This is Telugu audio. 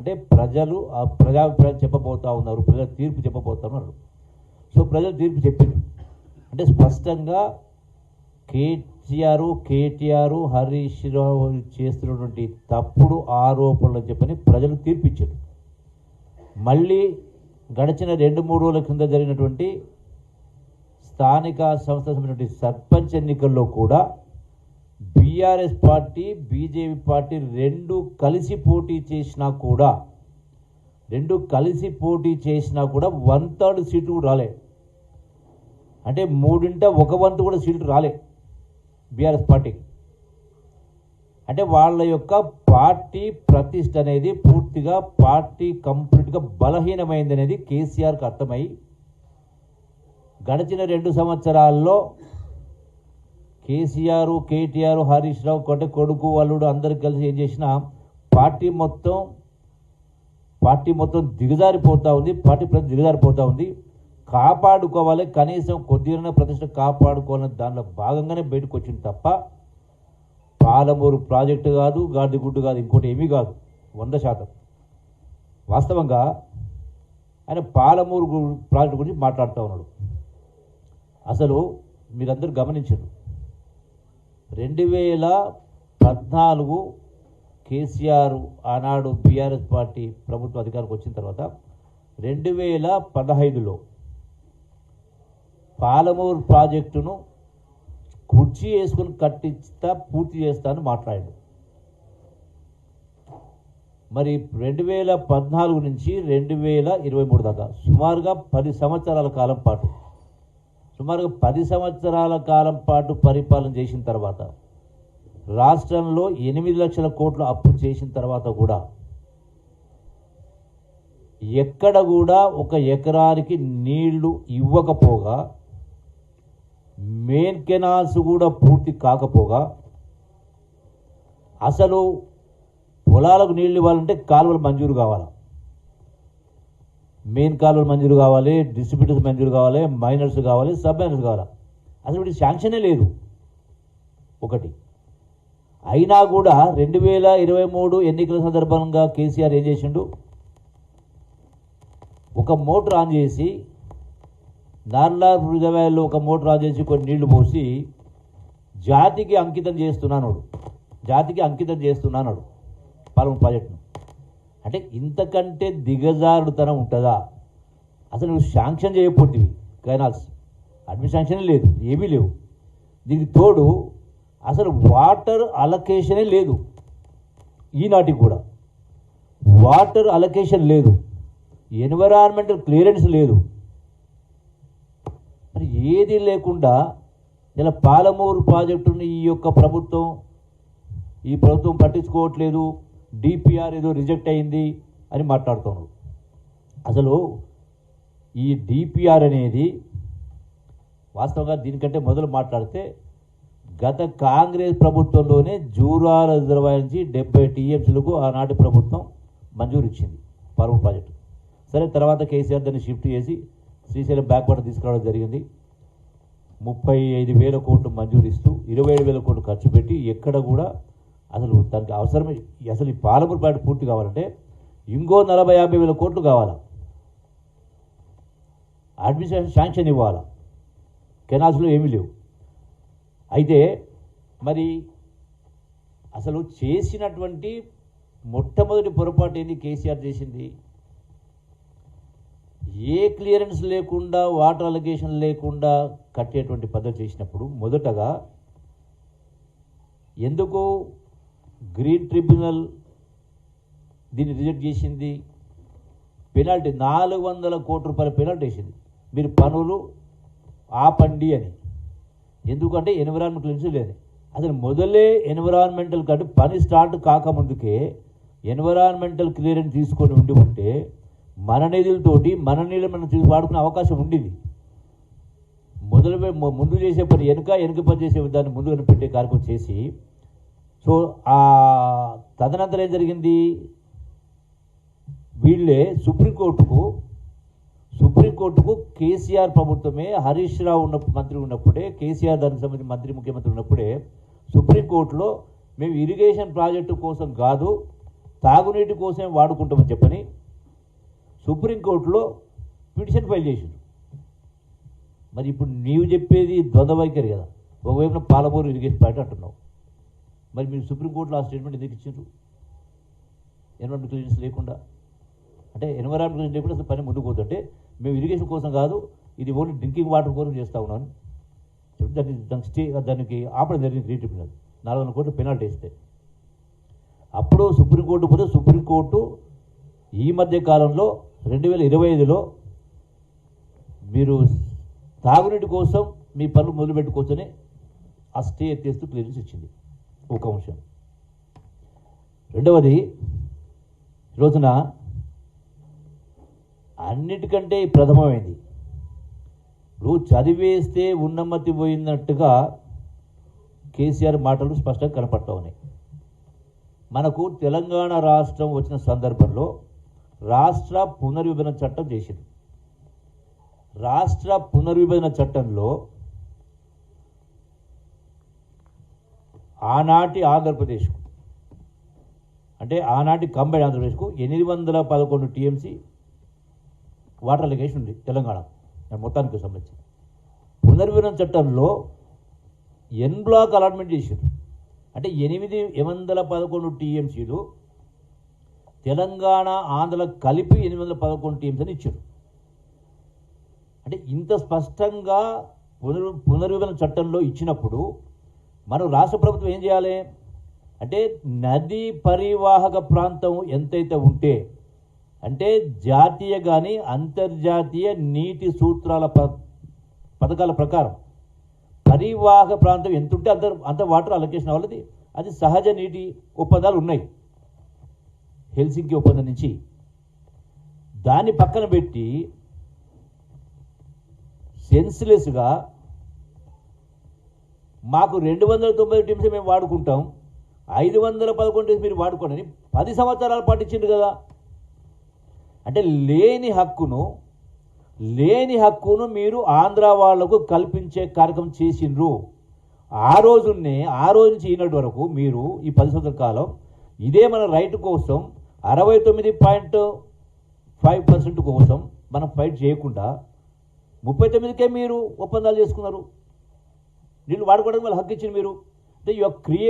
అంటే ప్రజలు ఆ ప్రజాభిప్రాయం చెప్పబోతా ఉన్నారు, ప్రజల తీర్పు చెప్పబోతా ఉన్నారు. సో ప్రజలు తీర్పు చెప్పారు అంటే స్పష్టంగా కేటీఆర్ హరీష్ రావు చేస్తున్నటువంటి తప్పుడు ఆరోపణలు చెప్పని ప్రజలు తీర్పిచ్చారు. మళ్ళీ గడిచిన 2-3 రోజుల కింద జరిగినటువంటి స్థానిక సంస్థల సర్పంచ్ ఎన్నికల్లో కూడా బీఆర్ఎస్ పార్టీ బీజేపీ పార్టీ రెండు కలిసి పోటీ చేసినా కూడా 1/3 సీట్లు రాలే. అంటే 3/1 కూడా సీట్లు రాలే బీఆర్ఎస్ పార్టీకి. అంటే వాళ్ళ యొక్క పార్టీ ప్రతిష్ట అనేది పూర్తిగా పార్టీ కంప్లీట్గా బలహీనమైంది అనేది కేసీఆర్కి అర్థమై గడిచిన 2 సంవత్సరాల్లో కేటీఆర్ హరీష్ రావు కొడుకు అల్లుడు అందరు కలిసి ఏం చేసినా పార్టీ మొత్తం దిగజారిపోతూ ఉంది. పార్టీ ప్రతి దిగజారిపోతూ ఉంది. కాపాడుకోవాలి, కనీసం కొద్దిగా ప్రతిష్ట కాపాడుకోవాలని దానిలో భాగంగానే బయటకు వచ్చింది తప్ప పాలమూరు ప్రాజెక్టు కాదు, గాడిగుడ్డు కాదు, ఇంకోటి ఏమీ కాదు. 100% వాస్తవంగా ఆయన పాలమూరు ప్రాజెక్టు గురించి మాట్లాడుతూ ఉన్నాడు. అసలు మీరందరూ గమనించారు, 2014 కేసీఆర్ ఆనాడు బీఆర్ఎస్ పార్టీ ప్రభుత్వ అధికారికి వచ్చిన తర్వాత 2015లో పాలమూరు ప్రాజెక్టును కుర్చీ వేసుకుని పూర్తి చేస్తానని మాట్లాడాడు. మరి 2014 నుంచి 2023 దాకా సుమారుగా 10 సంవత్సరాల కాలం పాటు పరిపాలన చేసిన తర్వాత రాష్ట్రంలో 8 లక్షల కోట్ల అప్పు చేసిన తర్వాత కూడా ఎక్కడ కూడా 1 ఎకరానికి నీళ్లు ఇవ్వకపోగా, మెయిన్ కెనాల్స్ కూడా పూర్తి కాకపోగా, అసలు పొలాలకు నీళ్లు ఇవ్వాలంటే కాలువలు మంజూరు కావాలి, మెయిన్ కాలువలు మంజూరు కావాలి, డిస్ట్రిబ్యూటర్స్ మంజూరు కావాలి, మైనర్స్ కావాలి, సబ్ మైనర్స్ కావాలి. అసలు వీటి శాంక్షనే లేదు ఒకటి. అయినా కూడా 2023 ఎన్నికల సందర్భంగా కేసీఆర్ ఏం చేసిండు, ఒక మోటార్ ఆన్ చేసి నార్లా రిజర్వాయర్లో ఒక మోటార్ ఆన్ చేసి కొన్ని నీళ్లు పోసి జాతికి అంకితం చేస్తున్నాడు పాలమూరు ప్రాజెక్టును. అంటే ఇంతకంటే దిగజారుడుతనం ఉంటుందా? అసలు నువ్వు శాంక్షన్ చేయకపోతేవి కెనాల్స్, అడ్మిషన్ శాంక్షన్ లేదు, ఏమీ లేవు. దీనికి తోడు అసలు వాటర్ అలొకేషనే లేదు. ఈనాటికి కూడా వాటర్ అలొకేషన్ లేదు, ఎన్విరాన్మెంటల్ క్లియరెన్స్ లేదు. మరి ఏది లేకుండా ఇలా పాలమూరు ప్రాజెక్టుని ఈ ప్రభుత్వం పట్టించుకోవట్లేదు, డిపిఆర్ ఏదో రిజెక్ట్ అయింది అని మాట్లాడుతున్నారు. అసలు ఈ డిపిఆర్ అనేది వాస్తవంగా దీనికంటే మొదలు మాట్లాడితే గత కాంగ్రెస్ ప్రభుత్వంలోనే జూరాల రిజర్వాయర్ నుంచి 70 టీఎంసీలకు ఆనాటి ప్రభుత్వం మంజూరు ఇచ్చింది పాలమూరు ప్రాజెక్టు. సరే, తర్వాత కేసీఆర్ దాన్ని షిఫ్ట్ చేసి శ్రీశైలం బ్యాక్వాటర్ తీసుకురావడం జరిగింది. 35,000 కోట్లు మంజూరు ఇస్తూ 27,000 కోట్లు ఖర్చు పెట్టి ఎక్కడ కూడా అసలు దానికి అవసరమే. అసలు ఈ పాలమూరు ప్రాజెక్టు పూర్తి కావాలంటే ఇంకో 40,000-50,000 కోట్లు కావాలా, అడ్మినిస్ట్రేషన్ శాంక్షన్ ఇవ్వాలా, కెనాల్స్లో ఏమీ లేవు. అయితే మరి అసలు చేసినటువంటి మొట్టమొదటి పొరపాటు ఏంది కేసీఆర్ చేసింది? ఏ క్లియరెన్స్ లేకుండా, వాటర్ అలొకేషన్ లేకుండా కట్టేటువంటి పద్ధతి చేసినప్పుడు మొదటగా ఎందుకు గ్రీన్ ట్రిబ్యునల్ దీన్ని రిజెక్ట్ చేసింది? పెనాల్టీ 400 కోట్ల రూపాయల పెనాల్టీ వేసింది, మీరు పనులు ఆపండి అని. ఎందుకంటే ఎన్విరాన్మెంటల్ క్లియరెన్స్ లేదు. అసలు మొదలే ఎన్విరాన్మెంటల్ కంటే పని స్టార్ట్ కాకముందుకే ఎన్విరాన్మెంటల్ క్లియరెన్స్ తీసుకొని ఉంటే మన నిధులతోటి మన నీళ్ళు మనం వాడుకునే అవకాశం ఉండేది. ముందు చేసే పని వెనుక పని చేసే దాన్ని ముందు పెట్టే కార్యక్రమం చేసి, సో ఆ తదనంతరం ఏం జరిగింది, వీళ్ళే సుప్రీంకోర్టుకు కేసీఆర్ ప్రభుత్వమే, హరీష్ రావు మంత్రి ఉన్నప్పుడే, కేసీఆర్ దానికి సంబంధించి ముఖ్యమంత్రి ఉన్నప్పుడే సుప్రీంకోర్టులో మేము ఇరిగేషన్ ప్రాజెక్టు కోసం కాదు, తాగునీటి కోసమే వాడుకుంటామని చెప్పని సుప్రీంకోర్టులో పిటిషన్ ఫైల్ చేసింది. మరి ఇప్పుడు నీవు చెప్పేది ద్వంద్వ వైఖరి కదా, ఒకవైపున పాలమూరు ఇరిగేషన్ ప్రాజెక్ట్ అంటున్నావు, మరి మీరు సుప్రీంకోర్టులో ఆ స్టేట్మెంట్ ఎందుకు ఇచ్చారు? ఎన్విరాన్మెంట్ క్లియరెన్స్ లేకుండా, అంటే ఎన్విరాన్మెంట్ క్లియరెన్స్ లేకుండా అసలు పని ముందుకు పోతుంటే మేము ఇరిగేషన్ కోసం కాదు, ఇది ఓన్లీ డ్రింకింగ్ వాటర్ కోసం చేస్తూ ఉన్నాను చెప్పి దానికి ఆపడం జరిగింది. గ్రీన్ ట్రిబ్యునల్ 400 కోట్లు పెనాల్టీ వేస్తే అప్పుడు సుప్రీంకోర్టు పోతే సుప్రీంకోర్టు ఈ మధ్య కాలంలో 2025లో మీరు తాగునీటి కోసం మీ పనులు మొదలుపెట్టుకోవచ్చని ఆ స్టే ఎత్తేస్తూ క్లియరెన్స్ ఇచ్చింది. ఒక అంశం. రెండవది, రోజున అన్నిటికంటే ప్రథమమైంది, ఇప్పుడు చదివేస్తే ఉన్నమతి పోయినట్టుగా కేసీఆర్ మాటలు స్పష్టంగా కనపడతా ఉన్నాయి. మనకు తెలంగాణ రాష్ట్రం వచ్చిన సందర్భంలో రాష్ట్ర పునర్విభజన చట్టం చేసింది. రాష్ట్ర పునర్విభజన చట్టంలో ఆనాటి ఆంధ్రప్రదేశ్కు, అంటే ఆనాటి కంబైన్ ఆంధ్రప్రదేశ్కు 811 టీఎంసీ వాటర్ అలిగేషన్ ఉంది తెలంగాణ మొత్తానికి సంబంధించి. పునర్విభజన చట్టంలో ఎన్ బ్లాక్ అలాట్మెంట్ చేశారు. అంటే 811 టీఎంసీలు తెలంగాణ ఆంధ్ర కలిపి 811 టీఎంసీ అని ఇచ్చారు. అంటే ఇంత స్పష్టంగా పునర్విభజన చట్టంలో ఇచ్చినప్పుడు మనం రాష్ట్ర ప్రభుత్వం ఏం చేయాలి అంటే, నదీ పరివాహక ప్రాంతం ఎంతైతే ఉంటే, అంటే జాతీయ కానీ అంతర్జాతీయ నీటి సూత్రాల పథకాల ప్రకారం పరివాహక ప్రాంతం ఎంత ఉంటే అంత వాటర్ అలొకేషన్ అవ్వాలి. అది సహజ నీటి ఒప్పందాలు ఉన్నాయి హెల్సింకి ఒప్పందం నుంచి. దాన్ని పక్కన పెట్టి సెన్స్లెస్గా మాకు 290 టీమ్స్ మేము వాడుకుంటాం, 511 టీమ్స్ మీరు వాడుకోండి 10 సంవత్సరాల పాటు ఇచ్చిండ్రు కదా. అంటే లేని హక్కును మీరు ఆంధ్ర వాళ్లకు కల్పించే కార్యక్రమం చేసిండ్రు. ఆ రోజు నుంచి ఈనాటి వరకు మీరు ఈ 10 సంవత్సరాల కాలం ఇదే మన రైట్ కోసం 69.5% కోసం మనం ఫైట్ చేయకుండా 39కే మీరు ఒప్పందాలు చేసుకున్నారు. నీళ్ళు వాడుకోవడానికి వాళ్ళు హక్కు ఇచ్చింది మీరు. అంటే యు ఆర్ క్రియేట్